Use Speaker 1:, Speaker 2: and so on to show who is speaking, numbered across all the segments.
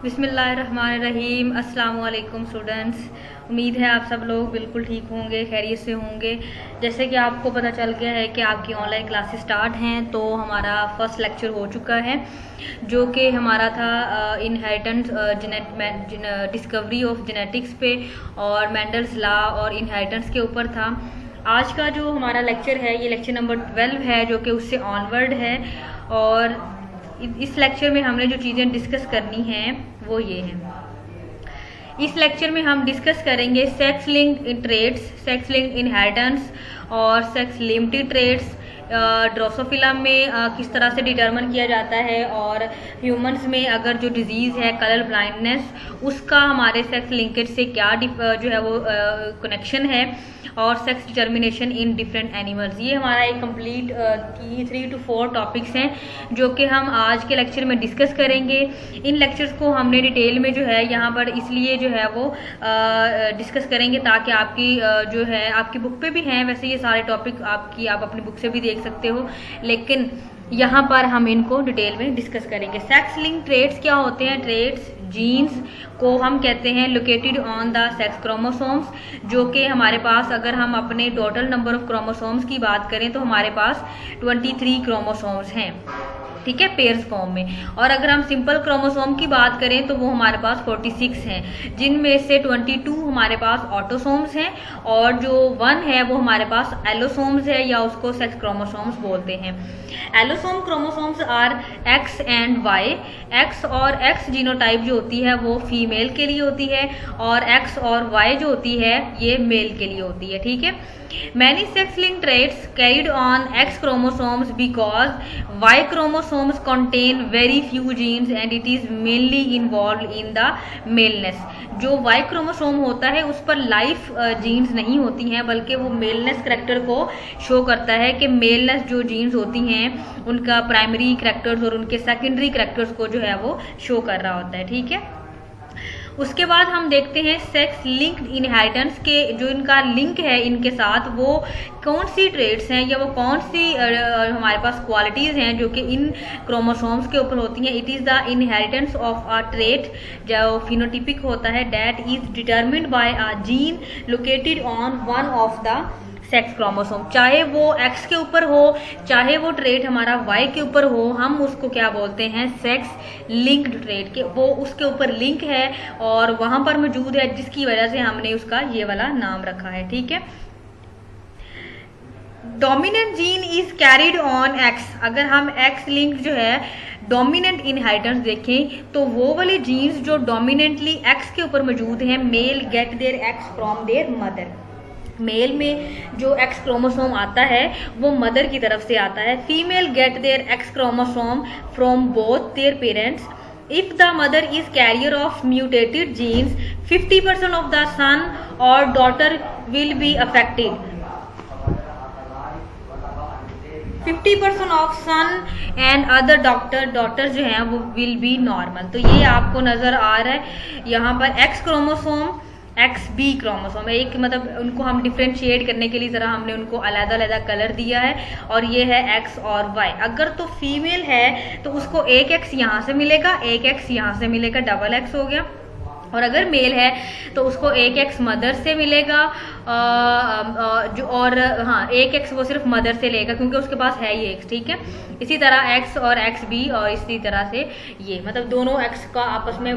Speaker 1: बिस्मिल्लाहिर्रहमानिर्रहीम। अस्सलाम वालेकुम स्टूडेंट्स। उम्मीद है आप सब लोग बिल्कुल ठीक होंगे, खैरियत से होंगे। जैसे कि आपको पता चल गया है कि आपकी ऑनलाइन क्लासेस स्टार्ट हैं, तो हमारा फर्स्ट लेक्चर हो चुका है जो कि हमारा था इनहेरिटेंस डिस्कवरी ऑफ जेनेटिक्स पे और मेंडल्स लॉ और इनहेरिटेंस के ऊपर था। आज का जो हमारा लेक्चर है ये लेक्चर नंबर 12 है जो कि उससे ऑनवर्ड है। और इस लेक्चर में हमने जो चीज़ें डिस्कस करनी हैं वो ये हैं। इस लेक्चर में हम डिस्कस करेंगे sex linked traits, sex linked inheritance और सेक्स लिमिटेड ट्रेड्स। ड्रोसोफिला में किस तरह से डिटरमिन किया जाता है और ह्यूमंस में अगर जो डिजीज़ है कलर ब्लाइंडनेस उसका हमारे सेक्स लिंकेज से क्या जो है वो कनेक्शन है, और sex determination in different animals. ये हमारा एक कंप्लीट 3 to 4 टॉपिक्स हैं जो कि हम आज के लेक्चर में डिस्कस करेंगे। इन लेक्चर्स को हमने डिटेल में जो है यहाँ पर इसलिए जो है वो डिस्कस करेंगे ताकि आपकी जो है आपकी बुक पे भी हैं, वैसे ये सारे टॉपिक आप अपनी बुक से भी देख सकते हो, लेकिन यहाँ पर हम इनको डिटेल में डिस्कस करेंगे। सेक्स लिंक ट्रेड्स क्या होते हैं? ट्रेड्स जीन्स को हम कहते हैं located on the sex chromosomes, जो कि हमारे पास अगर हम अपने टोटल नंबर ऑफ क्रोमोसोम्स की बात करें तो हमारे पास 23 क्रोमोसोम्स हैं, ठीक है, पेयर्स फॉर्म में। और अगर हम सिंपल क्रोमोसोम की बात करें तो वो हमारे पास 46 हैं, जिनमें से 22 हमारे पास ऑटोसोम्स हैं और जो 1 है वो हमारे पास एलोसोम्स है, या उसको सेक्स क्रोमोसोम्स बोलते हैं। Allosome chromosomes are X and Y. X और एक्स जीनोटाइप जो होती है वो फीमेल के लिए होती है और एक्स और वाई जो होती है ये मेल के लिए होती है, ठीक है। Many sex-linked traits carried on X chromosomes because Y chromosomes contain very few genes and it is mainly involved in the maleness। जो Y क्रोमोसोम होता है उस पर लाइफ जीन्स नहीं होती हैं, बल्कि वो मेलनेस करैक्टर को शो करता है कि मेलनेस जो जीन्स होती हैं उनका प्राइमरी करैक्टर्स और उनके सेकेंडरी करैक्टर्स को जो है वो शो कर रहा होता है, ठीक है। उसके बाद हम देखते हैं सेक्स लिंक्ड इनहेरिटेंस के जो इनका लिंक है इनके साथ, वो कौन सी ट्रेड्स हैं या वो कौन सी हमारे पास क्वालिटीज़ हैं जो कि इन क्रोमोसोम्स के ऊपर होती हैं। It is the inheritance of a trait जो फिनोटिपिक होता है that is determined bye a gene located on one of the sex chromosome. चाहे वो एक्स के ऊपर हो चाहे वो ट्रेट हमारा वाई के ऊपर हो, हम उसको क्या बोलते हैं? सेक्स लिंक्ड ट्रेट के वो उसके ऊपर लिंक है और वहां पर मौजूद है, जिसकी वजह से हमने उसका ये वाला नाम रखा है, ठीक है। Dominant gene is carried on x. अगर हम एक्स लिंक्ड जो है डोमिनेंट इनहेरिटेंस देखें तो वो वाले जीन्स जो डोमिनेंटली एक्स के ऊपर मौजूद हैं, male get their X from their mother. Male में जो एक्स क्रोमोसोम आता है वो मदर की तरफ से आता है। Female get their X chromosome from both their parents. If the mother is carrier of mutated genes 50% of the son और daughter will be affected. 50% of son and other daughter जो हैं वो विल बी नॉर्मल। तो ये आपको नजर आ रहा है यहाँ पर X chromosome X B chromosome है, एक मतलब उनको हम डिफ्रेंशिएट करने के लिए ज़रा हमने उनको अलग-अलग कलर दिया है, और ये है एक्स और वाई। अगर तो फीमेल है तो उसको एक एक्स यहाँ से मिलेगा, एक एक्स यहाँ से मिलेगा, डबल एक्स हो गया। और अगर मेल है तो उसको एक एक्स मदर से मिलेगा जो, और हाँ एक एक्स वो सिर्फ मदर से लेगा क्योंकि उसके पास है ये एक्स, ठीक है। इसी तरह एक्स और एक्स बी और इसी तरह से ये मतलब दोनों एक्स का आपस में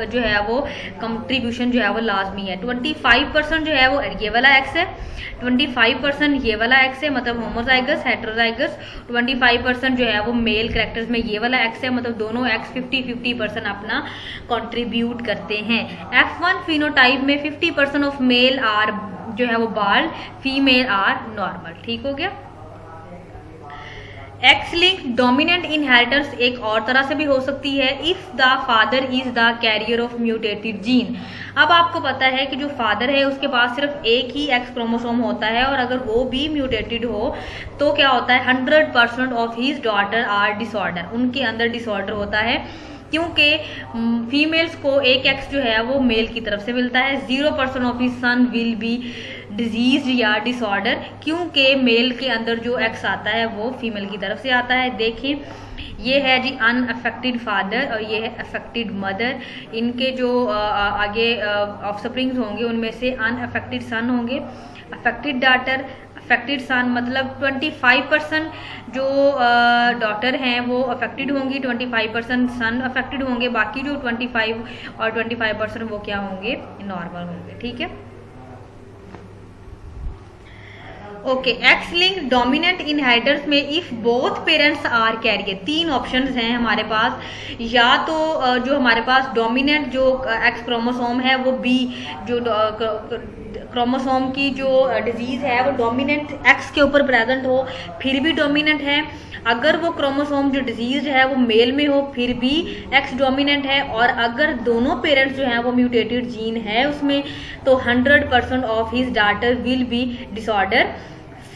Speaker 1: जो है वो कंट्रीब्यूशन जो है वो लाजमी है। 25% जो है वो ये वाला एक्स है, 25% ये वाला एक्स है मतलब होमोजाइगस हेटेरोजाइगस। 25% जो है वो मेल कैरेक्टर्स में ये वाला एक्स है, मतलब दोनों एक्स 50-50% अपना कंट्रीब्यूट करते हैं। F1 फिनोटाइप में 50% ऑफ मेल आर जो है वो बाल्ड, फीमेल आर नॉर्मल, ठीक हो गया। एक्स लिंक डोमिनेंट इनहेरिटेंस एक और तरह से भी हो सकती है, if the father is the career of mutated gene. अब आपको पता है कि जो फादर है उसके पास सिर्फ एक ही एक्स क्रोमोसोम होता है और अगर वो भी म्यूटेटेड हो तो क्या होता है 100% of his daughter are disorder, उनके अंदर डिसऑर्डर होता है क्योंकि फीमेल्स को एक एक्स जो है वो मेल की तरफ से मिलता है। 0% of his son will B disease या डिसऑर्डर, क्योंकि मेल के अंदर जो एक्स आता है वो फीमेल की तरफ से आता है। देखें ये है जी अनअफेक्टेड फादर और ये है अफेक्टेड मदर। इनके जो आगे ऑफस्प्रिंग्स होंगे उनमें से अनअफेक्टेड सन होंगे, अफेक्टेड डॉटर, अफेक्टेड सन, मतलब 25% जो डॉटर हैं वो अफेक्टेड होंगी, 25% सन अफेक्टेड होंगे, बाकी जो 25 और 25% वो क्या होंगे, नॉर्मल होंगे। ठीक है, okay. X link dominant inheritance में if both parents are carrier, 3 options हैं हमारे पास। या तो जो हमारे पास डोमिनेंट जो एक्स क्रोमोसोम है वो बी, जो क्रोमोसोम की जो डिजीज है वो डोमिनेंट एक्स के ऊपर प्रेजेंट हो फिर भी डोमिनेंट है। अगर वो क्रोमोसोम जो डिजीज है वो मेल में हो फिर भी एक्स डोमिनेंट है। और अगर दोनों पेरेंट्स जो हैं वो म्यूटेटेड जीन है उसमें, तो 100% of his daughter will B disorder,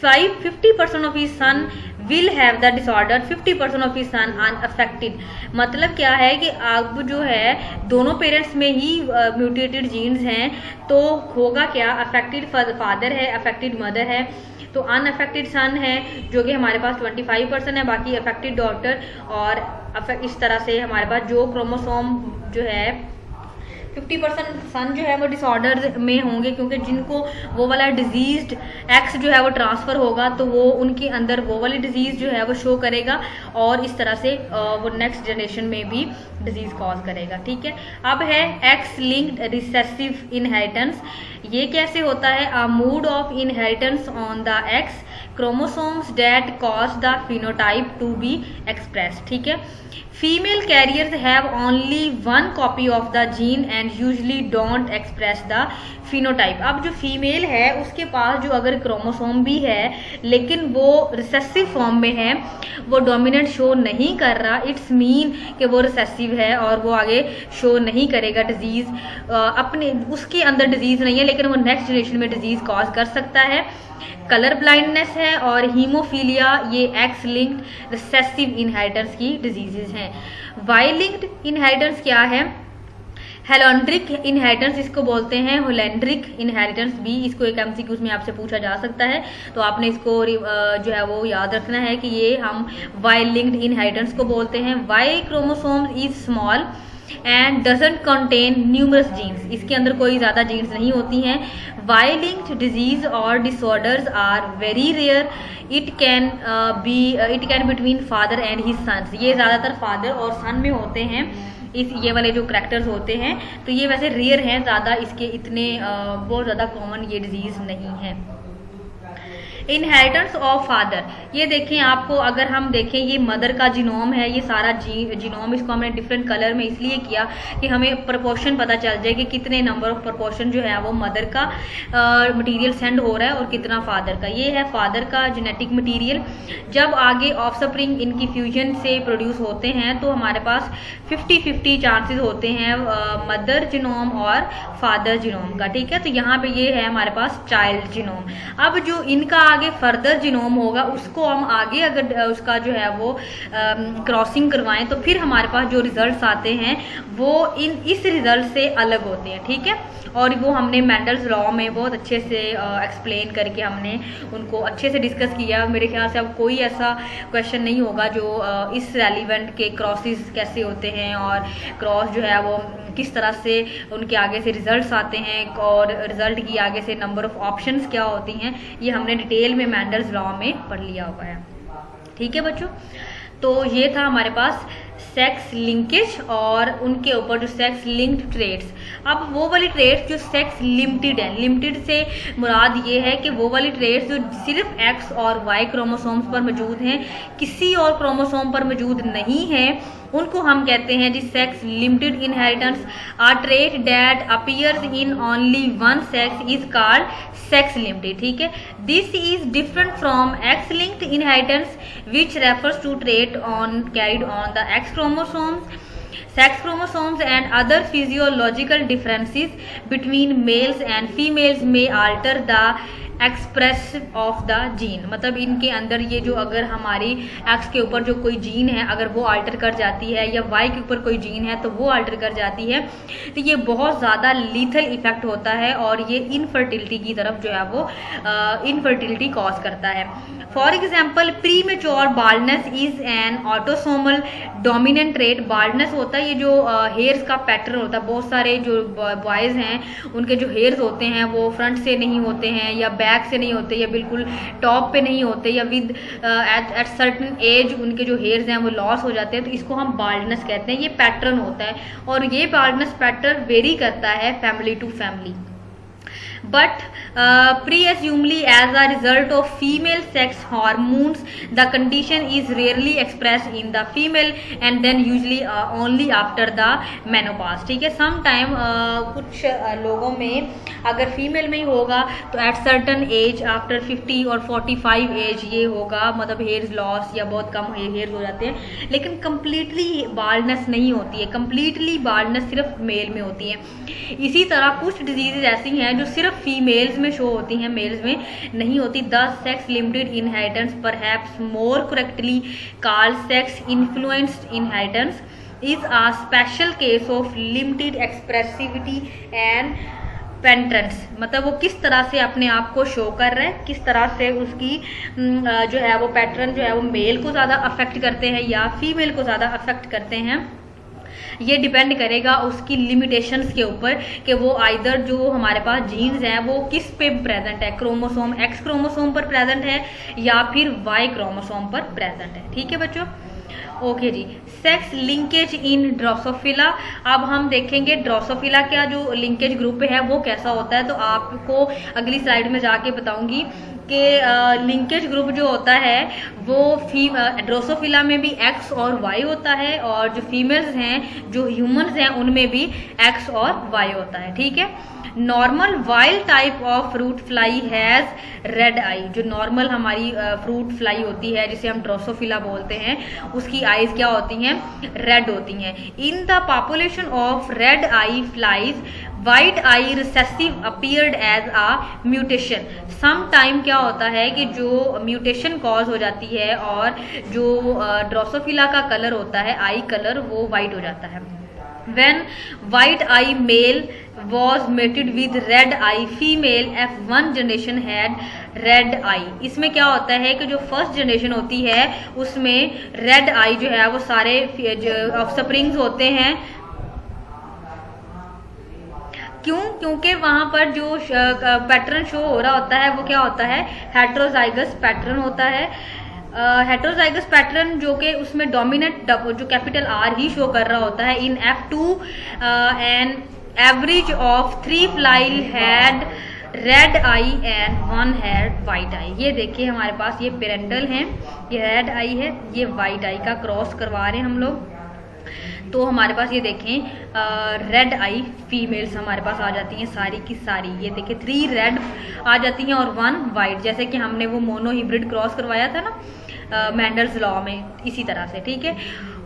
Speaker 1: 50% of his son will have the disorder, 50% of his son unaffected. मतलब क्या है कि अब जो है दोनों पेरेंट्स में ही म्यूटेटेड जीन्स हैं, तो होगा क्या, अफेक्टेड फादर है, अफेक्टेड मदर है, तो अनअफेक्टेड सन है जो कि हमारे पास 25% है, बाकी अफेक्टेड डॉटर। और इस तरह से हमारे पास जो क्रोमोसोम जो है 50% सन जो है वो डिसऑर्डर में होंगे, क्योंकि जिनको वो वाला डिजीज्ड एक्स जो है वो ट्रांसफ़र होगा तो वो उनके अंदर वो वाली डिजीज़ जो है वो शो करेगा और इस तरह से वो नेक्स्ट जनरेशन में भी डिजीज़ कॉज करेगा। ठीक है, अब है एक्स लिंक्ड रिसेसिव इनहेरिटेंस। ये कैसे होता है, a mode of inheritance on the X chromosomes that cause the phenotype to be express. ठीक है, female carriers have only 1 copy of the gene and usually don't express the phenotype. अब जो female है उसके पास जो अगर क्रोमोसोम भी है लेकिन वो रिसेसिव फॉर्म में है, वो डोमिनेंट शो नहीं कर रहा, इट्स मीन कि वो रिसेसिव है और वो आगे शो नहीं करेगा डिजीज़, अपने उसके अंदर डिजीज़ नहीं है लेकिन वो नेक्स्ट जनरेशन में डिजीज़ कॉज कर सकता है। कलर ब्लाइंडनेस है और हीमोफीलिया, ये एक्स लिंक्ड रिसेसिव इनहेरिटेंस की डिजीजेज हैं। वाई लिंक्ड इनहेरिटेंस क्या है, हेलोन्ड्रिक इनहेरिटेंस इसको बोलते हैं, होलेंड्रिक इनहेरिटेंस भी, इसको एक एमसीक्यूज में आपसे पूछा जा सकता है, तो आपने इसको जो है वो याद रखना है कि ये हम वाई लिंक्ड इनहेरिटेंस को बोलते हैं। Y chromosome is small and doesn't contain numerous genes, इसके अंदर कोई ज़्यादा जीन्स नहीं होती हैं। वाई लिंक्ड डिजीज और disorders are very rare, it can between father and his sons, ये ज़्यादातर फादर और सन में होते हैं, ये वाले जो करैक्टर्स होते हैं, तो ये वैसे रेयर हैं, ज़्यादा इसके इतने बहुत ज़्यादा कॉमन ये डिजीज़ नहीं है। इनहेरिटेंस ऑफ फादर, ये देखें आपको, अगर हम देखें ये मदर का जीनोम है, ये सारा जीनोम, इसको हमने डिफरेंट कलर में इसलिए किया कि हमें प्रोपोर्शन पता चल जाए कि कितने नंबर ऑफ प्रोपोर्शन जो है वो मदर का मटेरियल सेंड हो रहा है और कितना फादर का। ये है फादर का जेनेटिक मटेरियल। जब आगे ऑफस्प्रिंग इनकी फ्यूजन से प्रोड्यूस होते हैं तो हमारे पास 50-50 चांसेस होते हैं मदर जीनोम और फादर जीनोम का। ठीक है, तो यहाँ पे ये है हमारे पास चाइल्ड जीनोम। अब जो इनका आगे फर्दर जीनोम होगा उसको हम आगे अगर उसका जो है वो क्रॉसिंग करवाएं तो फिर हमारे पास जो रिजल्ट्स आते हैं वो इस रिजल्ट से अलग होते हैं। ठीक है, और वो हमने मेंडल्स लॉ में बहुत अच्छे से एक्सप्लेन करके हमने उनको अच्छे से डिस्कस किया। मेरे ख्याल से अब कोई ऐसा क्वेश्चन नहीं होगा जो इस रेलिवेंट के क्रॉसेस कैसे होते हैं और क्रॉस जो है वो किस तरह से उनके आगे से रिजल्ट्स आते हैं और रिजल्ट की आगे से नंबर ऑफ ऑप्शंस क्या होती हैं, ये हमने डिटेल में मेंडल्स लॉ में पढ़ लिया हुआ है। ठीक है बच्चों, तो ये था हमारे पास सेक्स लिंकेज और उनके ऊपर जो सेक्स लिंक्ड ट्रेट्स। अब वो वाली ट्रेट्स जो सेक्स लिमिटेड है, लिमिटेड से मुराद ये है कि वो वाली ट्रेट्स जो सिर्फ एक्स और वाई क्रोमोसोम्स पर मौजूद हैं, किसी और क्रोमोसोम पर मौजूद नहीं है, उनको हम कहते हैं जी sex limited inheritance. A trait that appears in only one sex is called sex limited. ठीक है, this is different from X linked inheritance which refers to trait on carried on the X chromosomes. Sex chromosomes and other physiological differences between males and females may alter the express of the gene, मतलब इनके अंदर ये जो अगर हमारी x के ऊपर जो कोई जीन है अगर वो अल्टर कर जाती है या वाई के ऊपर कोई जीन है तो वो अल्टर कर जाती है तो ये बहुत ज़्यादा लीथल इफेक्ट होता है और ये इनफर्टिलिटी की तरफ जो है वो इनफर्टिलिटी कॉज करता है। For example premature baldness is an autosomal dominant trait. Baldness होता है ये जो हेयर्स का पैटर्न होता है, बहुत सारे जो बॉयज़ हैं उनके जो हेयर्स होते हैं वो फ्रंट से नहीं होते हैं या बैक से नहीं होते या बिल्कुल टॉप पे नहीं होते या विद एट सर्टन एज उनके जो हेयर्स हैं वो लॉस हो जाते हैं, तो इसको हम बाल्डनेस कहते हैं। ये पैटर्न होता है और ये बाल्डनेस पैटर्न वेरी करता है family to family, but presumably as a result of female sex hormones the condition is rarely expressed in the female and then usually only after the menopause। ठीक है, sometime कुछ लोगों में अगर female में ही होगा तो एट सर्टन एज आफ्टर 50 और 45 एज ये होगा, मतलब हेयर्स लॉस या बहुत कम हेयर्स हो जाते हैं, लेकिन कम्प्लीटली बाल्डनेस नहीं होती है। कम्प्लीटली बाल्डनेस सिर्फ मेल में होती है। इसी तरह कुछ डिजीजेज ऐसी हैं जो सिर्फ फीमेल्स में शो होती हैं, मेल्स में नहीं होती। The sex limited inheritance perhaps more correctly called sex influenced inheritance is a special case of limited expressivity and penetrance, मतलब वो किस तरह से अपने आप को शो कर रहा है, किस तरह से उसकी जो है वो पैटर्न जो है वो मेल को ज़्यादा अफेक्ट करते हैं या फीमेल को ज़्यादा अफेक्ट करते हैं। ये डिपेंड करेगा उसकी लिमिटेशंस के ऊपर कि वो आइदर जो हमारे पास जीन्स हैं वो किस पे प्रेजेंट है, क्रोमोसोम एक्स क्रोमोसोम पर प्रेजेंट है या फिर वाई क्रोमोसोम पर प्रेजेंट है। ठीक है बच्चों, ओके जी। सेक्स लिंकेज इन ड्रोसोफिला, अब हम देखेंगे ड्रोसोफिला का जो लिंकेज ग्रुप है वो कैसा होता है, तो आपको अगली स्लाइड में जाके बताऊंगी कि लिंकेज ग्रुप जो होता है वो ड्रोसोफिला में भी एक्स और वाई होता है और जो फीमेल्स हैं जो ह्यूमंस हैं उनमें भी एक्स और वाई होता है। ठीक है, normal wild type of fruit fly has red eye, जो नॉर्मल हमारी फ्रूट फ्लाई होती है जिसे हम ड्रोसोफिला बोलते हैं उसकी आईज क्या होती हैं, रेड होती हैं। In the population of red eye flies white eye recessive appeared as a mutation. Some time क्या होता है कि जो म्यूटेशन कॉज हो जाती है और जो ड्रोसोफिला का कलर होता है आई कलर वो वाइट हो जाता है। When white eye male was mated with red eye female, F1 generation had red eye। इसमें क्या होता है कि जो फर्स्ट जनरेशन होती है उसमें रेड आई जो है वो सारे ऑफस्प्रिंग्स होते हैं। क्यों? क्योंकि वहां पर जो पैटर्न शो हो रहा होता है वो क्या होता है, हेट्रोजाइगस पैटर्न होता है। हेट्रोजाइगस पैटर्न जो कि उसमें डोमिनेंट जो कैपिटल आर ही शो कर रहा होता है। In F2 an average of 3 flies had red eye and 1 had white eye. ये देखिए हमारे पास ये पेरेंटल हैं, ये रेड आई है, ये वाइट आई का क्रॉस करवा रहे हैं हम लोग। तो हमारे पास ये देखें रेड आई फीमेल्स हमारे पास आ जाती हैं सारी की सारी, ये देखिए 3 रेड आ जाती हैं और 1 वाइट, जैसे कि हमने वो मोनो हिब्रिड क्रॉस करवाया था ना मेंडल्स लॉ में, इसी तरह से। ठीक है,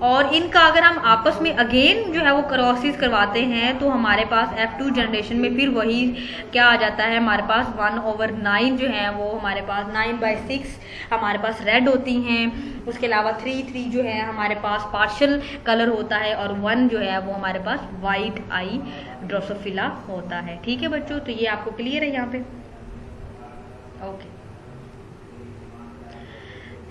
Speaker 1: और इनका अगर हम आपस में अगेन जो है वो क्रॉसिस करवाते हैं तो हमारे पास F2 जनरेशन में फिर वही क्या आ जाता है, हमारे पास 1/9 जो है वो हमारे पास 9/6 हमारे पास रेड होती हैं। उसके अलावा 3 जो है हमारे पास पार्शियल कलर होता है और 1 जो है वो हमारे पास वाइट आई ड्रोसोफिला होता है। ठीक है बच्चों, तो ये आपको क्लियर है यहाँ पे, okay.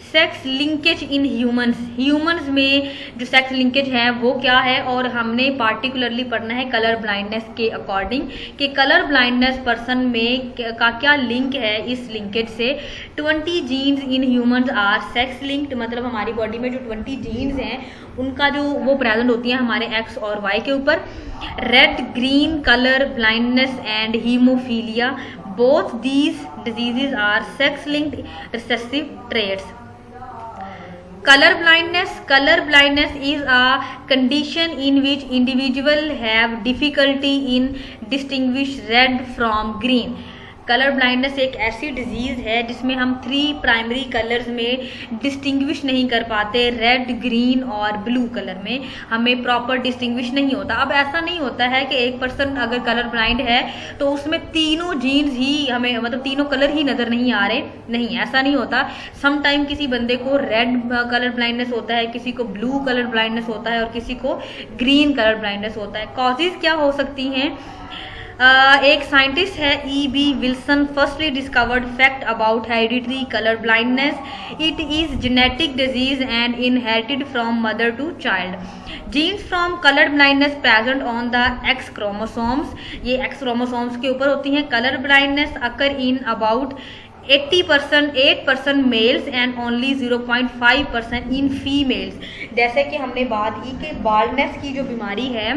Speaker 1: Sex linkage in humans, humans में जो सेक्स लिंकेज है वो क्या है, और हमने पार्टिकुलरली पढ़ना है कलर ब्लाइंडनेस के अकॉर्डिंग कि कलर ब्लाइंडनेस पर्सन में का क्या लिंक है इस लिंकेज से। 20 genes in humans are sex linked, मतलब हमारी बॉडी में जो 20 जीन्स हैं उनका जो वो प्रेजेंट होती हैं हमारे एक्स और वाई के ऊपर। Red green colour blindness and haemophilia, both these diseases are sex linked recessive traits. Color blindness is a condition in which individuals have difficulty in distinguish red from green। Colour blindness एक ऐसी disease है जिसमें हम 3 primary colours में distinguish नहीं कर पाते, red, green और ब्लू कलर में हमें प्रॉपर डिस्टिंग्विश नहीं होता। अब ऐसा नहीं होता है कि एक पर्सन अगर कलर ब्लाइंड है तो उसमें तीनों जीन्स ही हमें मतलब तीनों कलर ही नज़र नहीं आ रहे, नहीं, ऐसा नहीं होता। सम टाइम किसी बंदे को रेड कलर ब्लाइंडनेस होता है, किसी को ब्लू कलर ब्लाइंडनेस होता है और किसी को ग्रीन कलर ब्लाइंडनेस होता है। कॉजेज क्या हो सकती हैं? एक साइंटिस्ट है E.B. Wilson firstly discovered fact about hereditary colour blindness. It is genetic disease and inherited from mother to child. Genes from colour blindness present on the X chromosomes, ये X chromosomes के ऊपर होती हैं। Colour blindness occur in about 8% males and only 0.5% in females. जैसे कि हमने बात की कि बाल्डनेस की जो बीमारी है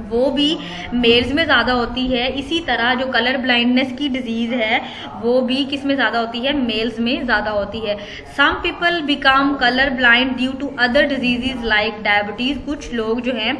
Speaker 1: वो भी मेल्स में ज़्यादा होती है, इसी तरह जो कलर ब्लाइंडनेस की डिजीज़ है वो भी किस में ज़्यादा होती है? मेल्स में ज़्यादा होती है। Some people become colour blind due to other disease like diabetes. कुछ लोग जो हैं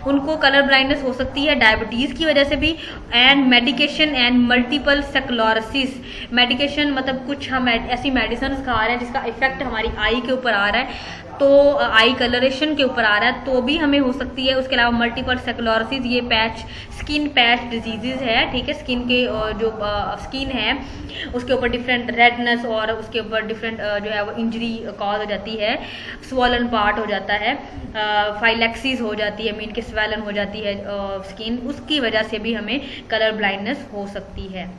Speaker 1: उनको कलर ब्लाइंडनेस हो सकती है डायबिटीज़ की वजह से भी, and medication and multiple sclerosis. Medication मतलब कुछ हम ऐसी मेडिसिन खा रहे हैं जिसका इफेक्ट हमारी आई के ऊपर आ रहा है, तो आई कलरेशन के ऊपर आ रहा है तो भी हमें हो सकती है। उसके अलावा मल्टीपल स्क्लेरोसिस, ये पैच स्किन पैच डिजीजेज है, ठीक है। स्किन के जो स्किन है उसके ऊपर डिफरेंट रेडनेस और उसके ऊपर डिफरेंट जो है वो इंजरी कॉज हो जाती है, स्वॉलन पार्ट हो जाता है, फाइलेक्सिस हो जाती है, मीन के स्वेलन हो जाती है स्किन, उसकी वजह से भी हमें कलर ब्लाइंडनेस हो सकती है।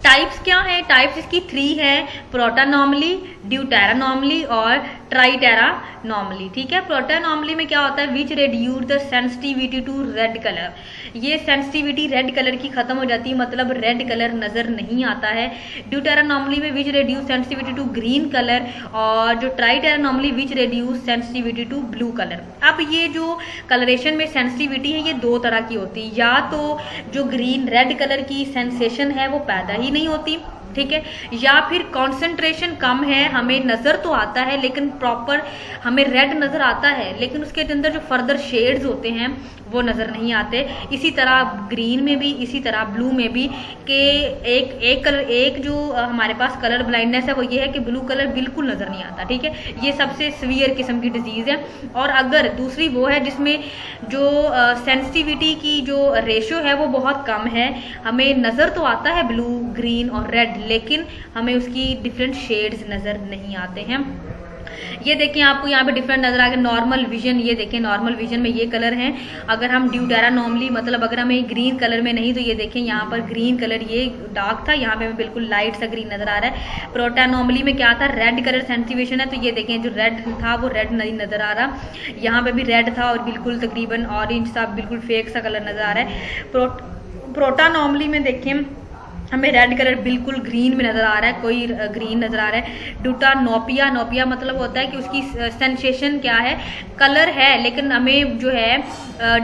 Speaker 1: टाइप्स क्या है? टाइप्स इसकी 3 है, प्रोटानॉमली, ड्यूटेरानॉमली और ट्राइटेरानॉमली, ठीक है। प्रोटानॉमली में क्या होता है? Which reduce the sensitivity to red colour. ये सेंसिटिविटी रेड कलर की खत्म हो जाती है, मतलब रेड कलर नजर नहीं आता है। ड्यूटेरानॉमली में which reduce sensitivity to green colour, और जो tritanomaly which reduce sensitivity to blue colour. अब ये जो कलरेशन में सेंसिटिविटी है ये 2 तरह की होती है, या तो जो ग्रीन रेड कलर की सेंसेशन है वो पैदा ही नहीं होती, ठीक है, या फिर कंसंट्रेशन कम है, हमें नज़र तो आता है लेकिन प्रॉपर हमें रेड नज़र आता है लेकिन उसके अंदर जो फर्दर शेड्स होते हैं वो नज़र नहीं आते। इसी तरह ग्रीन में भी, इसी तरह ब्लू में भी कि एक जो हमारे पास कलर ब्लाइंडनेस है वो ये है कि ब्लू कलर बिल्कुल नज़र नहीं आता, ठीक है। ये सबसे सीवियर किस्म की डिजीज़ है। और अगर दूसरी वो है जिसमें जो सेंसिटिविटी की जो रेशो है वो बहुत कम है, हमें नज़र तो आता है ब्लू, ग्रीन और रेड लेकिन हमें उसकी डिफरेंट शेड्स नज़र नहीं आते हैं। ये देखें आपको यहाँ पे डिफरेंट नजर आ गया। नॉर्मल विजन, ये देखें नॉर्मल विजन में ये कलर हैं। अगर हम ड्यूटेरानॉमली मतलब अगर हमें ग्रीन कलर में नहीं तो ये देखें यहाँ पर ग्रीन कलर ये डार्क था, यहाँ पे हमें बिल्कुल लाइट सा ग्रीन नजर आ रहा है। प्रोटानॉमली में क्या था? रेड कलर सेंसिटिवेशन है, तो ये देखें जो रेड था वो रेड नहीं नजर आ रहा, यहाँ पे भी रेड था और बिल्कुल तकरीबन ऑरेंज सा बिल्कुल फेक सा कलर नजर आ रहा है। प्रोटानॉमली में देखें हमें रेड कलर बिल्कुल ग्रीन में नज़र आ रहा है, कोई ग्रीन नज़र आ रहा है। ड्यूटानोपिया, नोपिया मतलब होता है कि उसकी सेंसेशन क्या है? कलर है लेकिन हमें जो है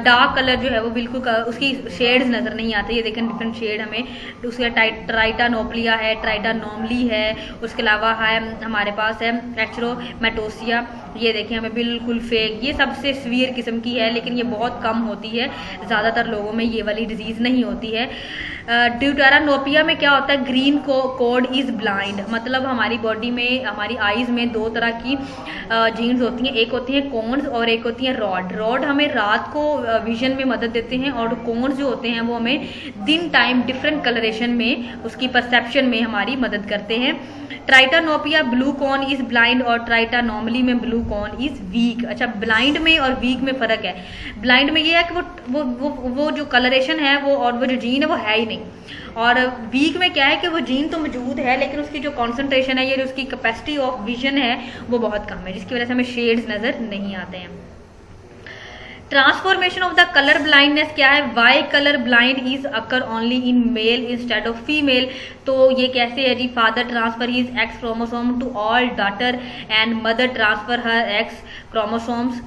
Speaker 1: डार्क कलर जो है वो बिल्कुल उसकी शेड्स नज़र नहीं आते। ये देखें डिफरेंट शेड हमें, उसका ट्राइटानोप्लिया है, ट्राइटानॉमली है, उसके अलावा है हमारे पास है एस्ट्रोमेटोसिया, ये देखें हमें बिल्कुल फेक। ये सबसे सीवियर किस्म की है लेकिन ये बहुत कम होती है, ज़्यादातर लोगों में ये वाली डिजीज़ नहीं होती है। ड्यूटेरानोपिया में क्या होता है? ग्रीन कोड इज ब्लाइंड, मतलब हमारी बॉडी में, हमारी आईज में 2 तरह की जीन्स होती हैं, एक होती हैं कोन्स और एक होती हैं रॉड। रॉड हमें रात को विजन में मदद देते हैं और कोन्स जो होते हैं वो हमें दिन टाइम डिफरेंट कलरेशन में उसकी परसेप्शन में हमारी मदद करते हैं। ट्राइटानोपिया ब्लू कॉन इज ब्लाइंड और ट्राइटानॉमली में ब्लू कॉन इज वीक। अच्छा, ब्लाइंड में और वीक में फ़र्क है। ब्लाइंड में ये है कि वो जो कलरेशन है वो और वो जो जीन है वो है ही नहीं, और वीक में क्या है कि वो जीन तो मौजूद है लेकिन उसकी जो कॉन्सेंट्रेशन है, ये जो उसकी कैपेसिटी ऑफ विजन है वो बहुत कम है, जिसकी वजह से हमें शेड्स नज़र नहीं आते हैं। Transformation of the colour blindness क्या है? Why colour blind is occur only in male instead of female. तो ये कैसे है जी? Father transfer his X chromosome to all daughter and mother transfer her X chromosomes.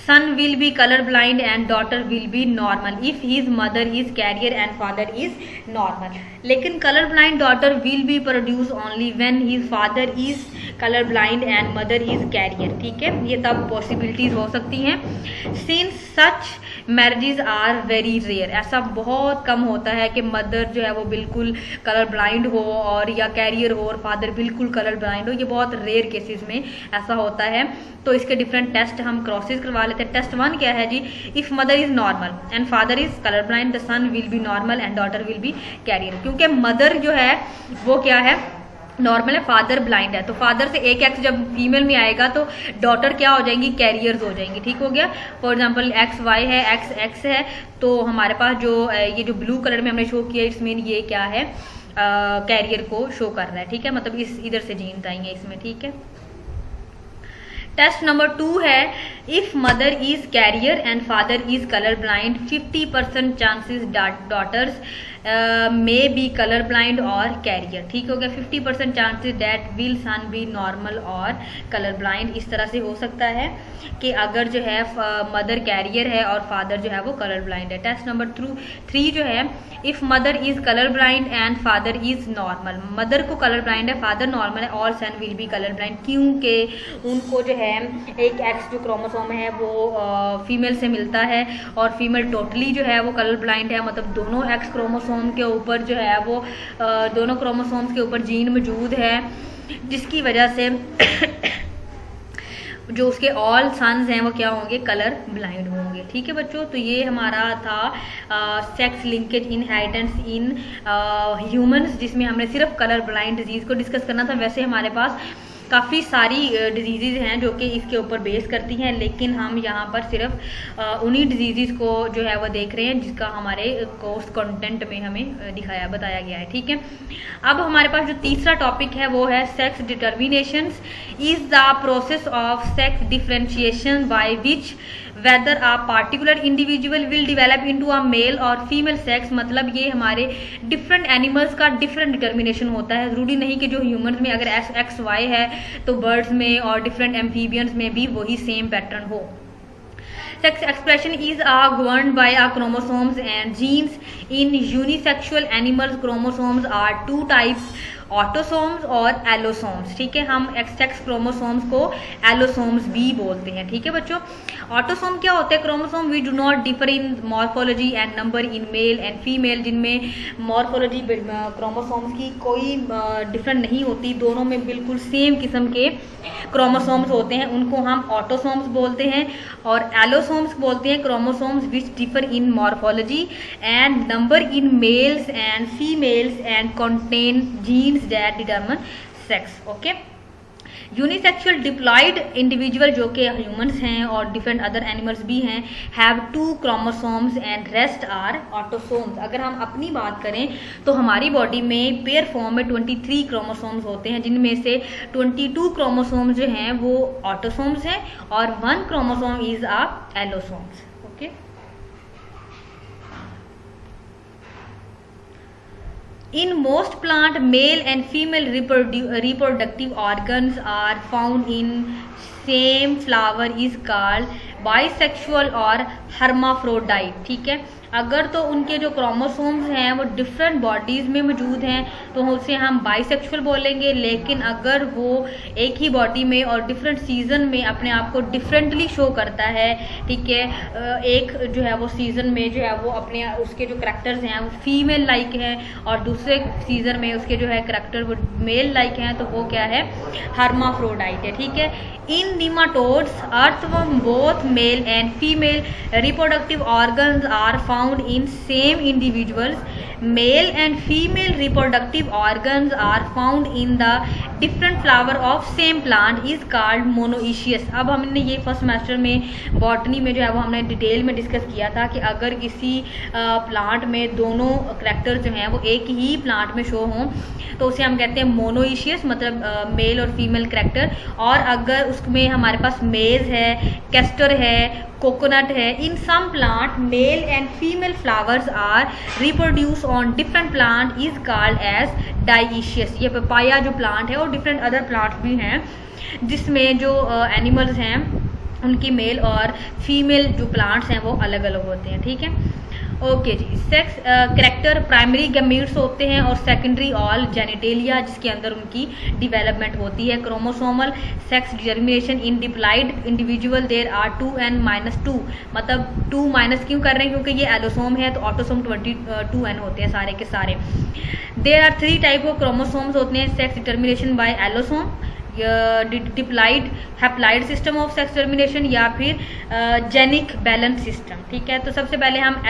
Speaker 1: Son will be color blind and daughter will be normal if his mother is carrier and father is normal. लेकिन colour blind daughter will be produce only when his father is colour blind and mother is carrier. ठीक है, ये तब possibilities हो सकती हैं। Since such marriages are very rare, ऐसा बहुत कम होता है कि मदर जो है वो बिल्कुल कलर ब्लाइंड हो और या कैरियर हो और फादर बिल्कुल कलर ब्लाइंड हो, ये बहुत रेयर केसेस में ऐसा होता है। तो इसके डिफरेंट टेस्ट हम क्रॉसेस करवा लेते हैं। टेस्ट 1 क्या है जी, if mother is normal and father is colour blind the son will be normal and daughter will be carrier. क्योंकि मदर जो है वो क्या है, नॉर्मल है, फादर ब्लाइंड है, तो फादर से एक एक्स जब फीमेल में आएगा तो डॉटर क्या हो जाएंगी, कैरियर्स हो जाएंगी। ठीक हो गया। फॉर एग्जांपल एक्स वाई है, एक्स एक्स है, तो हमारे पास जो ये जो ब्लू कलर में हमने शो किया इट्स मीन ये क्या है, कैरियर को शो कर रहा है। ठीक है, मतलब इस इधर से जीन्स आएंगे इसमें। ठीक है। टेस्ट नंबर 2 है, if mother is carrier and father is colour blind 50% chances daughters may be colour blind और कैरियर। ठीक हो गया। 50% chances that will son be normal और कलर ब्लाइंड। इस तरह से हो सकता है कि अगर जो है मदर कैरियर है और फादर जो है वो कलर ब्लाइंड है। टेस्ट नंबर 3 जो है, if mother is colour blind and father is normal, mother को कलर ब्लाइंड है, फादर नॉर्मल है, all son will be colour blind, क्योंकि उनको जो है एक एक्स जो क्रोमोसोम है वो फीमेल से मिलता है और फीमेल टोटली जो है वो कलर ब्लाइंड है। मतलब दोनों एक्स क्रोमोसोम के ऊपर जो है वो दोनों क्रोमोसोम्स के ऊपर जीन मौजूद है, जिसकी वजह से जो उसके ऑल सन्स हैं वो क्या होंगे, कलर ब्लाइंड होंगे। ठीक है बच्चों, तो ये हमारा था sex linkage inheritance in humans, जिसमें हमने सिर्फ कलर ब्लाइंड डिजीज को डिस्कस करना था। वैसे हमारे पास काफ़ी सारी डिजीज़ हैं जो कि इसके ऊपर बेस करती हैं, लेकिन हम यहाँ पर सिर्फ उन्हीं डिजीज़ को जो है वो देख रहे हैं जिसका हमारे कोर्स कंटेंट में हमें बताया गया है। ठीक है। अब हमारे पास जो तीसरा टॉपिक है वो है sex determinations is the process of sex differentiation by which whether a particular individual will develop into a male और फीमेल सेक्स। मतलब ये हमारे डिफरेंट एनिमल्स का डिफरेंट डिटर्मिनेशन होता है। जरूरी नहीं कि जो ह्यूमंस में अगर एक्स वाई है तो बर्ड्स में और डिफरेंट एम्फीबियंस में भी वही सेम पैटर्न हो। Sex expression is governed by chromosomes and genes. In unisexual animals, chromosomes are 2 types, autosomes और एलोसोम्स। ठीक है, हम सेक्स क्रोमोसोम्स को एलोसोम्स भी बोलते हैं। ठीक है बच्चों। ऑटोसोम क्या होते हैं, chromosome we do not differ in morphology and number in male and female, जिनमें मॉर्फोलॉजी क्रोमोसोम्स की कोई डिफरेंट नहीं होती, दोनों में बिल्कुल सेम किस्म के क्रोमोसोम्स होते हैं, उनको हम ऑटोसोम्स बोलते हैं। और एलोसोम्स बोलते हैं chromosomes which differ in morphology and number in males and females and contain genes that determine sex. Okay. Unisexual diploid individual जो कि ह्यूमंस हैं और डिफरेंट अदर एनिमल्स भी हैं have 2 chromosomes and rest are autosomes. अगर हम अपनी बात करें तो हमारी बॉडी में पेयर फॉर्म में 23 क्रोमोसोम्स होते हैं, जिनमें से 22 क्रोमोसोम्स जो हैं वो ऑटोसोम्स हैं और 1 chromosome is a allosomes. Okay. In most plant, male and female reproductive organs are found in same flower is called bisexual और hermaphrodite। ठीक है, अगर तो उनके जो क्रोमोसोम्स हैं वो डिफरेंट बॉडीज में मौजूद हैं तो उसे हम बाइसेक्सुअल बोलेंगे, लेकिन अगर वो एक ही बॉडी में और डिफरेंट सीजन में अपने आप को डिफरेंटली शो करता है, ठीक है, एक जो है वो सीजन में जो है वो अपने उसके जो करैक्टर्स हैं वो फीमेल लाइक हैं और दूसरे सीजन में उसके जो है करैक्टर वो मेल लाइक हैं, तो वो क्या है, हर्माफ्रोडाइट है। ठीक है। In nematodes earthworm both male and female reproductive organs are found in same individuals. Male and female reproductive organs are found in the different flower of same plant is called monoecious। अब हमने ये first semester में botany में जो है वो हमने detail में डिस्कस किया था कि अगर किसी प्लांट में दोनों करैक्टर जो हैं वो एक ही प्लांट में शो हों तो उसे हम कहते हैं मोनोइशियस, मतलब मेल और फीमेल करैक्टर। और अगर उसमें हमारे पास मेज है, कैस्टर है, कोकोनट है, in some plant male and female flowers are reproduce on different plant is called as dioecious. ये पपाया जो प्लांट है और डिफरेंट अदर प्लांट्स भी हैं जिसमें जो एनिमल्स हैं उनकी मेल और फीमेल जो प्लांट्स हैं वो अलग अलग होते हैं। ठीक है। ओके जी, सेक्स करेक्टर प्राइमरी गैमीट्स होते हैं और सेकेंडरी ऑल जेनिटेलिया, जिसके अंदर उनकी डेवलपमेंट होती है। Chromosomal sex determination in diploid individual there are 2n-2, मतलब 2 माइनस क्यों कर रहे हैं, क्योंकि ये एलोसोम है, तो ऑटोसोम 22n होते हैं सारे के सारे। There are 3 type of chromosomes होते हैं sex determination by allosome, diploid haploid system of sex determination, या फिर जेनिक बैलेंस सिस्टम। ठीक है, तो सबसे पहले हम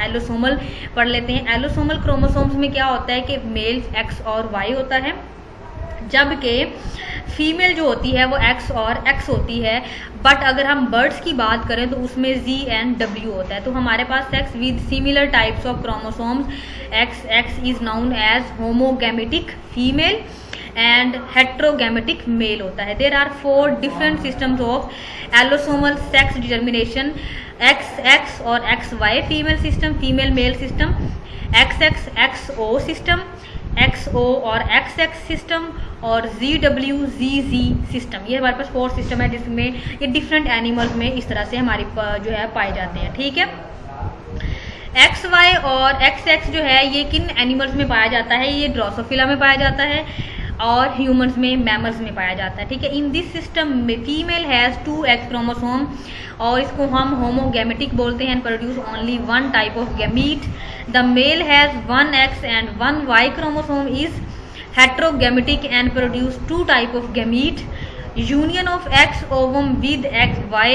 Speaker 1: एलोसोमल पढ़ लेते हैं। एलोसोमल क्रोमोसोम्स में क्या होता है कि मेल एक्स और वाई होता है, जबकि फीमेल जो होती है वो एक्स और एक्स होती है। बट अगर हम बर्ड्स की बात करें तो उसमें जी एंड डब्ल्यू होता है। तो हमारे पास sex with similar types of chromosomes X is known as homogametic female and heterogametic male होता है। There are 4 different systems of allosomal sex determination, X और X Y female system, female male system, XO system, XO और XX system, और ZWZZ system. ये हमारे पास 4 system है जिसमें ये डिफरेंट एनिमल्स में इस तरह से हमारी जो है पाए जाते हैं। ठीक है, XY और XX जो है ये किन एनिमल्स में पाया जाता है, ये ड्रोसोफिला में पाया जाता है और ह्यूमंस में, मैमल्स में पाया जाता है। ठीक है, इन दिस सिस्टम में फीमेल हैज 2 X क्रोमोसोम और इसको हम होमोगैमेटिक बोलते हैं, produce only 1 type of gamete. The male has 1 X and 1 Y chromosome is heterogametic and produce 2 type of gamete. Union of X ovum with XY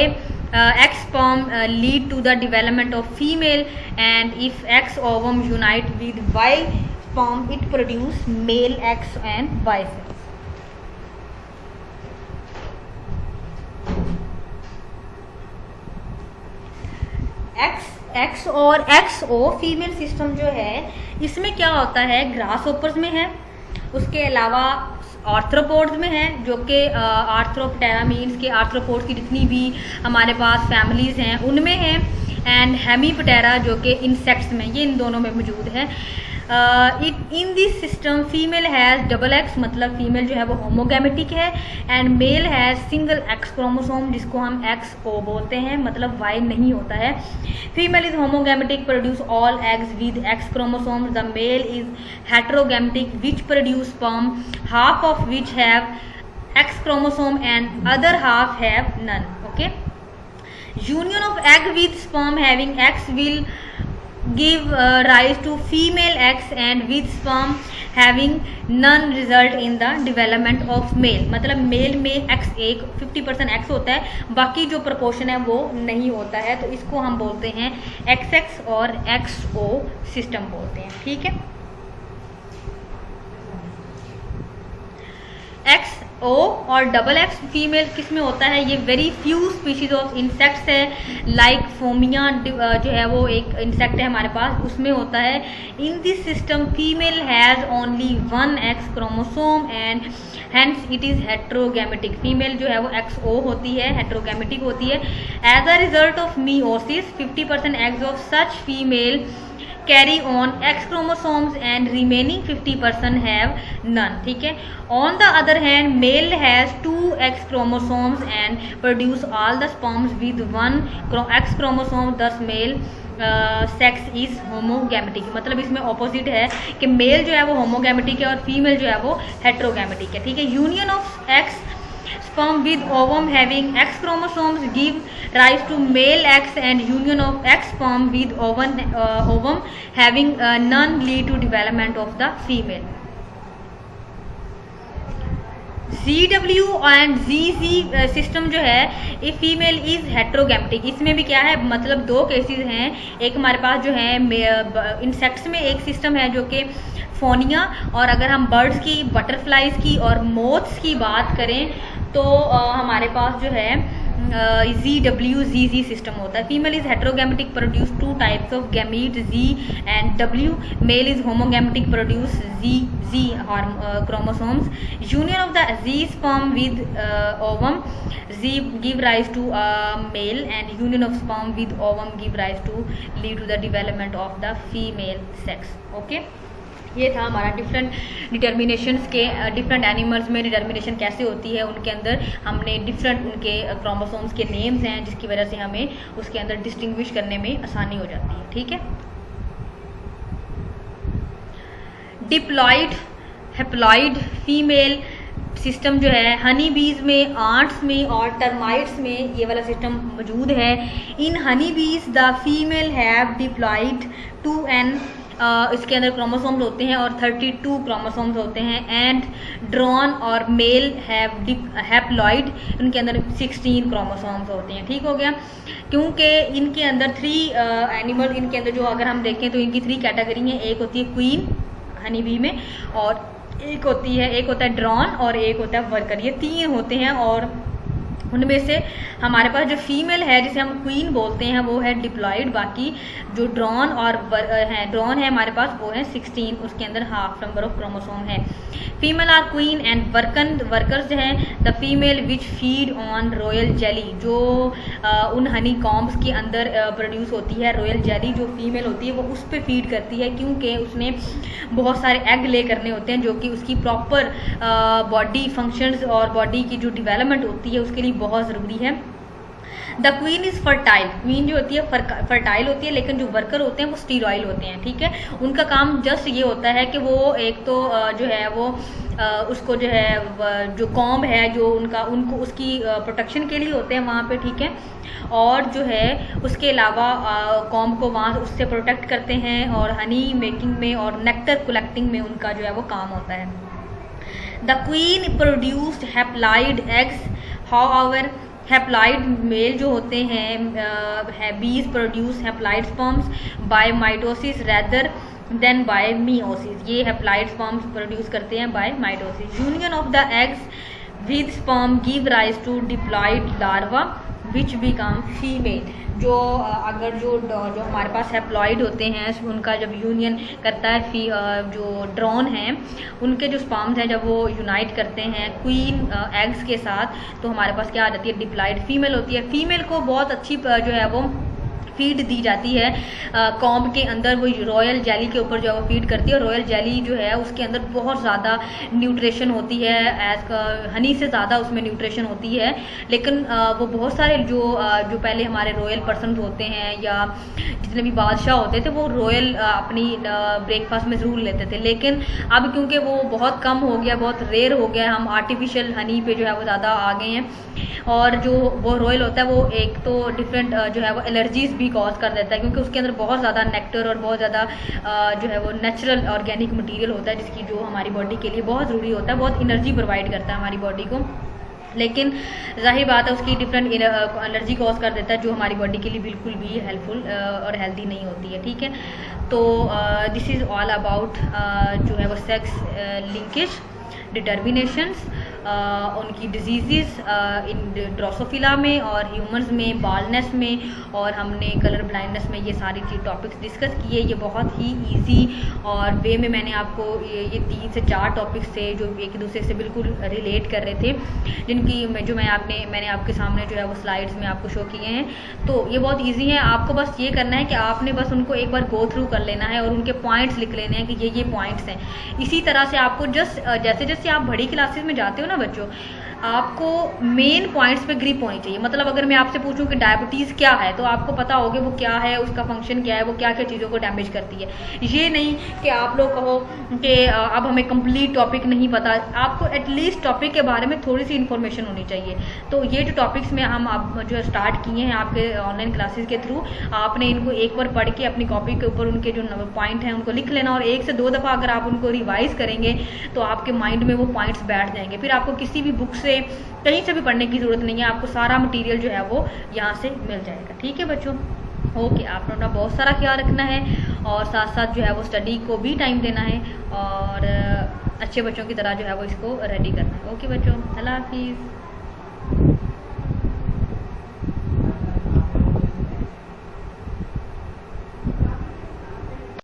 Speaker 1: X sperm lead to the development of female, and if X ovum unite with Y sperm it produce male X and Y cells. X और XO female system जो है इसमें क्या होता है, ग्रासहोपर्स में है, उसके अलावा आर्थ्रोपोड्स में है, जो कि आर्थ्रोपटेरा मीन्स के आर्थ्रोपोड्स की जितनी भी हमारे पास फैमिलीज हैं उनमें है, एंड हेमीपटेरा जो कि इंसेक्ट्स में, ये इन दोनों में मौजूद है। In this system female has double X, मतलब फीमेल जो है वो होमोगैमेटिक है, and male has single X chromosome जिसको हम XO बोलते हैं, मतलब Y नहीं होता है। Female is homogametic, produce all eggs with X chromosome. The male is heterogametic which produce sperm, half of which have X chromosome and other half have none. Okay, union of egg with sperm having X will give rise to female X and with sperm having none result in the development of male, मतलब mail में X एक 50% X होता है, बाकी जो proportion है वो नहीं होता है, तो इसको हम बोलते हैं XX और XO सिस्टम बोलते हैं। ठीक है, XO और डबल X फीमेल किस में होता है, ये very few species of insects है, लाइक फोमिया जो है वो एक इंसेक्ट है हमारे पास, उसमें होता है। In this system female has only 1 X chromosome and hence it is heterogametic. Female जो है वो XO होती है, हेट्रोगैमेटिक होती है। As a result of meiosis 50% eggs of such female carry on X chromosomes and remaining 50% have none. ठीक है, on the other hand male has 2 X chromosomes and produce all the sperms with 1 X chromosome, thus male sex is homogametic, मतलब इसमें opposite है कि mail जो है वो homogametic है और फीमेल जो है वो हेट्रोगैमेटिक है। ठीक है, union of X sperm with ovum having X chromosomes give rise to male X, and union of X sperm with ovum having none lead to development of the female. ZW and ZZ system जो है ये female is हेट्रोगैमेटिक। इसमें भी क्या है, मतलब 2 cases हैं। एक हमारे पास जो है इंसेक्ट्स में एक सिस्टम है जो कि फोनिया, और अगर हम बर्ड्स की, बटरफ्लाइज की और मोथ्स की बात करें तो हमारे पास जो है ZWZZ सिस्टम होता है। Female is heterogametic, produce 2 types of gamete Z and W। Male is homogametic, produce Z chromosomes. Union of the Z sperm with ovum Z give rise to male, and union of sperm with ovum give rise to lead to the development of the female sex. Okay, ये था हमारा different डिटर्मिनेशंस के, different animals में determination कैसे होती है, उनके अंदर हमने डिफरेंट उनके क्रोमोसोम्स के नेम्स हैं, जिसकी वजह से हमें उसके अंदर डिस्टिंग्विश करने में आसानी हो जाती है। ठीक है। डिप्लॉइड हैप्लॉइड फीमेल सिस्टम जो है हनी बीज में, आंट्स में और टर्माइट्स में ये वाला सिस्टम मौजूद है। इन हनी बीज the female have diploid 2n, इसके अंदर क्रोमोसोम्स होते हैं और 32 क्रोमोसोम्स होते हैं। एंड ड्रोन और मेल हैप्लॉइड, इनके अंदर 16 क्रोमोसोम्स होते हैं। ठीक हो गया। क्योंकि इनके अंदर 3 एनिमल, इनके अंदर जो अगर हम देखें तो इनकी 3 कैटेगरी हैं। एक होती है क्वीन हनी बी में, और एक होता है ड्रोन और एक होता है वर्कर। ये 3 होते हैं और उनमें से हमारे पास जो फीमेल है जिसे हम क्वीन बोलते हैं वो है डिप्लॉइड। बाकी जो ड्रोन और ड्रोन है हमारे पास वो है 16, उसके अंदर हाफ नंबर ऑफ क्रोमोसोम है। Female are queen and workers जो हैं the female which feed on royal jelly, जो उन हनी कॉम्ब्स के अंदर प्रोड्यूस होती है रॉयल जेली, जो फीमेल होती है वो उस पर फीड करती है, क्योंकि उसने बहुत सारे एग ले करने होते हैं जो कि उसकी प्रॉपर बॉडी फंक्शंस और बॉडी की जो डेवलपमेंट होती है उसके लिए बहुत ज़रूरी है। The queen is fertile, queen जो होती है फर्टाइल होती है, लेकिन जो वर्कर होते हैं वो स्टीरॉइल होते हैं। ठीक है। उनका काम जस्ट ये होता है कि वो एक तो जो है वो उसको जो है जो कॉम्ब है जो उनको उसकी प्रोटेक्शन के लिए होते हैं वहाँ पे। ठीक है। और जो है उसके अलावा कॉम्ब को वहाँ उससे प्रोटेक्ट करते हैं और हनी मेकिंग में और नेक्टर कलेक्टिंग में उनका जो है वो काम होता है। The queen produced haploid eggs, however haploid male जो होते हैं bees produce haploid sperms by mitosis rather than by meiosis. ये हैप्लॉइड स्पर्म्स प्रोड्यूस करते हैं by mitosis. Union of the eggs with sperm give rise to diploid larva which become female. जो अगर जो हमारे पास हैप्लॉइड होते हैं उनका जब यूनियन करता है जो ड्रोन हैं उनके जो स्पर्म्स हैं जब वो यूनाइट करते हैं क्वीन एग्स के साथ, तो हमारे पास क्या आ जाती है डिप्लॉइड फीमेल होती है। फीमेल को बहुत अच्छी जो है वो फीड दी जाती है कॉम्ब के अंदर, वो रॉयल जेली के ऊपर जो है वो फीड करती है। रॉयल जेली जो है उसके अंदर बहुत ज़्यादा न्यूट्रिशन होती है, हनी से ज़्यादा उसमें न्यूट्रिशन होती है। लेकिन वो बहुत सारे जो पहले हमारे रॉयल पर्सन होते हैं या जितने भी बादशाह होते थे वो रॉयल अपनी ब्रेकफास्ट में ज़रूर लेते थे, लेकिन अब क्योंकि वो बहुत कम हो गया, बहुत रेयर हो गया, हम आर्टिफिशियल हनी पे जो है वो ज़्यादा आ गए हैं। और जो वो रॉयल होता है वो एक तो डिफरेंट जो है वो एलर्जीज भी कॉज कर देता है, क्योंकि उसके अंदर बहुत ज़्यादा नेक्टर और बहुत ज़्यादा जो है वो नेचुरल ऑर्गेनिक मटेरियल होता है जिसकी जो हमारी बॉडी के लिए बहुत ज़रूरी होता है, बहुत एनर्जी प्रोवाइड करता है हमारी बॉडी को। लेकिन जाहिर बात है उसकी डिफरेंट एलर्जी कॉज कर देता है जो हमारी बॉडी के लिए बिल्कुल भी हेल्पफुल और हेल्दी नहीं होती है। ठीक है। तो दिस इज़ ऑल अबाउट जो है वो सेक्स लिंकेज, डिटर्मिनेशंस, उनकी डिजीज़ इन ड्रोसोफिला में और ह्यूमंस में, बालनेस में, और हमने कलर ब्लाइंडनेस में ये सारी चीज़ टॉपिक्स डिस्कस किए। ये बहुत ही इजी और वे में मैंने आपको ये 3 से 4 टॉपिक्स थे जो एक दूसरे से बिल्कुल रिलेट कर रहे थे, जिनकी मैंने आपके सामने जो है वो स्लाइड्स में आपको शो किए हैं। तो ये बहुत ईजी है, आपको बस ये करना है कि आपने बस उनको एक बार गो थ्रू कर लेना है और उनके पॉइंट्स लिख लेने हैं कि ये पॉइंट्स हैं। इसी तरह से आपको जैसे जैसे आप बड़ी क्लासेस में जाते हो ना बच्चों, आपको मेन पॉइंट्स पे ग्रिप होनी चाहिए। मतलब अगर मैं आपसे पूछूं कि डायबिटीज़ क्या है तो आपको पता होगा वो क्या है, उसका फंक्शन क्या है, वो क्या क्या चीज़ों को डैमेज करती है। ये नहीं कि आप लोग कहो कि अब हमें कंप्लीट टॉपिक नहीं पता, आपको एटलीस्ट टॉपिक के बारे में थोड़ी सी इन्फॉर्मेशन होनी चाहिए। तो ये जो टॉपिक्स में हम आप जो स्टार्ट किए हैं आपके ऑनलाइन क्लासेस के थ्रू, आपने इनको एक बार पढ़ के अपनी कॉपी के ऊपर उनके जो पॉइंट हैं उनको लिख लेना, और 1 से 2 दफ़ा अगर आप उनको रिवाइज करेंगे तो आपके माइंड में वो पॉइंट्स बैठ जाएंगे। फिर आपको किसी भी बुक से कहीं से भी पढ़ने की ज़रूरत नहीं है, आपको सारा मटेरियल जो है वो यहाँ से मिल जाएगा। ठीक है बच्चों, ओके। आप लोगों का बहुत सारा ख्याल रखना है और साथ साथ जो है वो स्टडी को भी टाइम देना है और अच्छे बच्चों की तरह जो है वो इसको रेडी करना है। ओके बच्चों, अल्लाह हाफिज़।